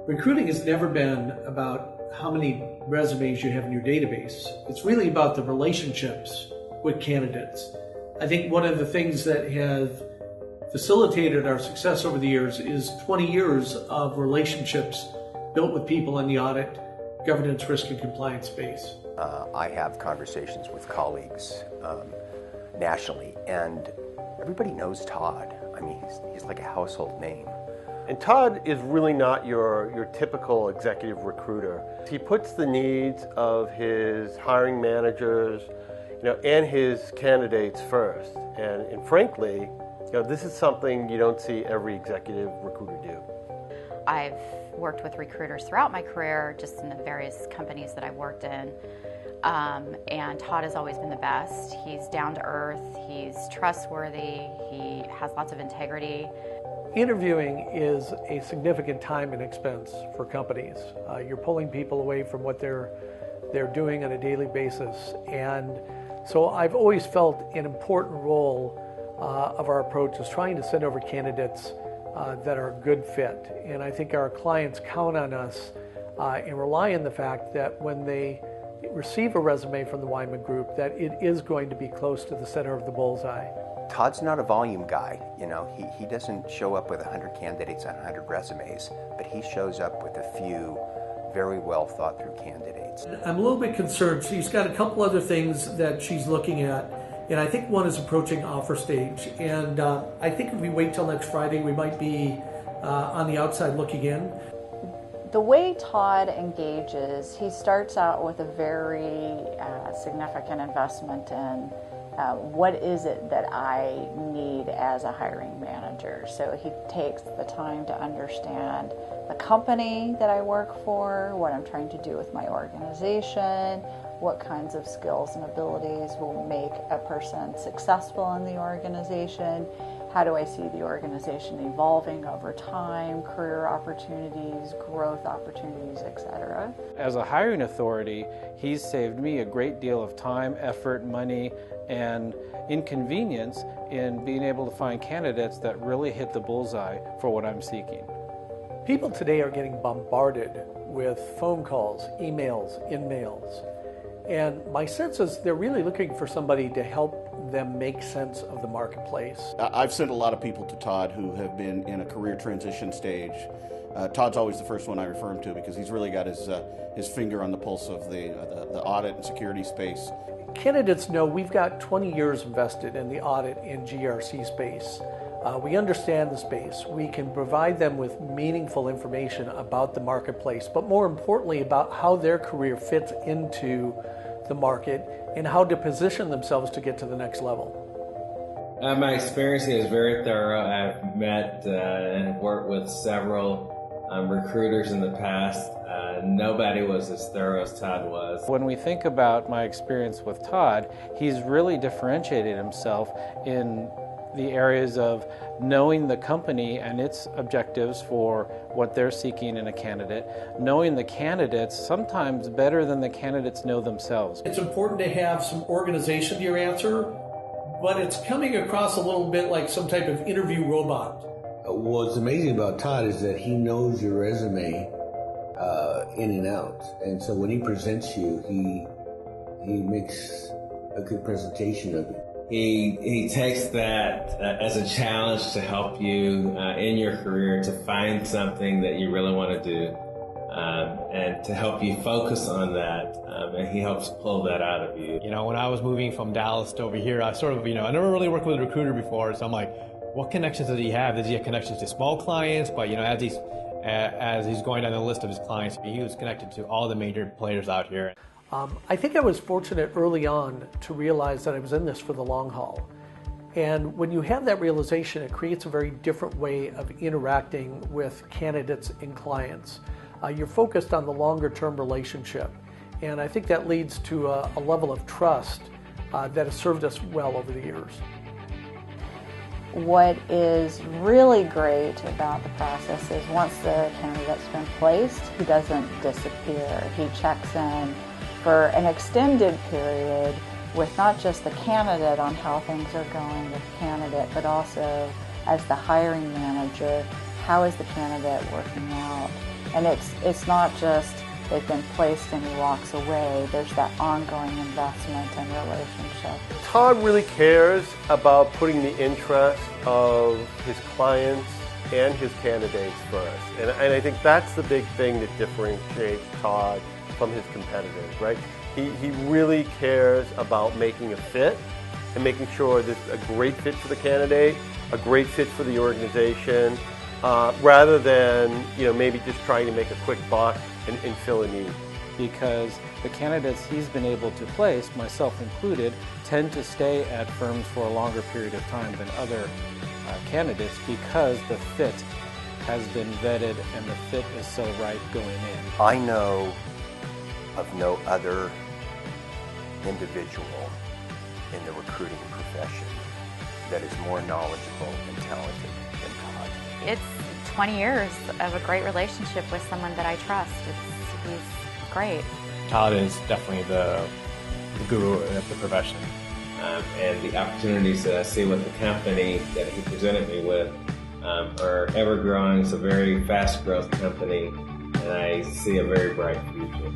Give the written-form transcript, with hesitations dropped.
Recruiting has never been about how many resumes you have in your database. It's really about the relationships with candidates. I think one of the things that have facilitated our success over the years is 20 years of relationships built with people in the audit, governance, risk, and compliance space. I have conversations with colleagues nationally, and everybody knows Todd. I mean, he's like a household name. And Todd is really not your typical executive recruiter. He puts the needs of his hiring managers, and his candidates first. And frankly, this is something you don't see every executive recruiter do. I've worked with recruiters throughout my career, just in the various companies that I've worked in. And Todd has always been the best. He's down to earth, he's trustworthy, he has lots of integrity. Interviewing is a significant time and expense for companies. You're pulling people away from what they're doing on a daily basis. And so I've always felt an important role of our approach is trying to send over candidates that are a good fit. And I think our clients count on us and rely on the fact that when they receive a resume from the Weinman Group, that it is going to be close to the center of the bullseye. Todd's not a volume guy. He doesn't show up with 100 candidates on 100 resumes, but he shows up with a few very well thought through candidates. I'm a little bit concerned. She's got a couple other things that she's looking at, and I think one is approaching offer stage. And I think if we wait till next Friday, we might be on the outside looking in. The way Todd engages, he starts out with a very significant investment in what is it that I need as a hiring manager. So he takes the time to understand the company that I work for, what I'm trying to do with my organization, what kinds of skills and abilities will make a person successful in the organization, how do I see the organization evolving over time, career opportunities, growth opportunities, etc. As a hiring authority, he's saved me a great deal of time, effort, money, and inconvenience in being able to find candidates that really hit the bullseye for what I'm seeking. People today are getting bombarded with phone calls, emails, in-mails. And my sense is they're really looking for somebody to help them make sense of the marketplace. I've sent a lot of people to Todd who have been in a career transition stage. Todd's always the first one I refer him to because he's really got his finger on the pulse of the audit and security space. Candidates know we've got 20 years invested in the audit and GRC space. We understand the space. We can provide them with meaningful information about the marketplace, but more importantly about how their career fits into the market and how to position themselves to get to the next level. My experience is very thorough. I've met and worked with several recruiters in the past. Nobody was as thorough as Todd was. When we think about my experience with Todd, he's really differentiated himself in the areas of knowing the company and its objectives for what they're seeking in a candidate, knowing the candidates sometimes better than the candidates know themselves. It's important to have some organization to your answer, but it's coming across a little bit like some type of interview robot. What's amazing about Todd is that he knows your resume in and out, and so when he presents you, he makes a good presentation of it. He takes that as a challenge to help you in your career to find something that you really want to do and to help you focus on that, and he helps pull that out of you. When I was moving from Dallas to over here, I sort of, I never really worked with a recruiter before, so I'm like, what connections does he have? Does he have connections to small clients? But as he's going down the list of his clients, he was connected to all the major players out here. I think I was fortunate early on to realize that I was in this for the long haul. And when you have that realization, it creates a very different way of interacting with candidates and clients. You're focused on the longer term relationship. And I think that leads to a level of trust that has served us well over the years. What is really great about the process is once the candidate's been placed, he doesn't disappear. He checks in for an extended period with not just the candidate on how things are going with the candidate, but also as the hiring manager, how is the candidate working out? And it's not just they've been placed and he walks away. There's that ongoing investment and relationship. Todd really cares about putting the interest of his clients and his candidates first. And I think that's the big thing that differentiates Todd from his competitors, right? He really cares about making a fit and making sure there's a great fit for the candidate, a great fit for the organization, rather than maybe just trying to make a quick buck and fill a need. Because the candidates he's been able to place, myself included, tend to stay at firms for a longer period of time than other candidates because the fit has been vetted and the fit is so right going in. I know of no other individual in the recruiting profession that is more knowledgeable and talented than Todd. It's 20 years of a great relationship with someone that I trust. He's great. Todd is definitely the guru of the profession. And the opportunities that I see with the company that he presented me with are ever growing. It's a very fast growth company, and I see a very bright future.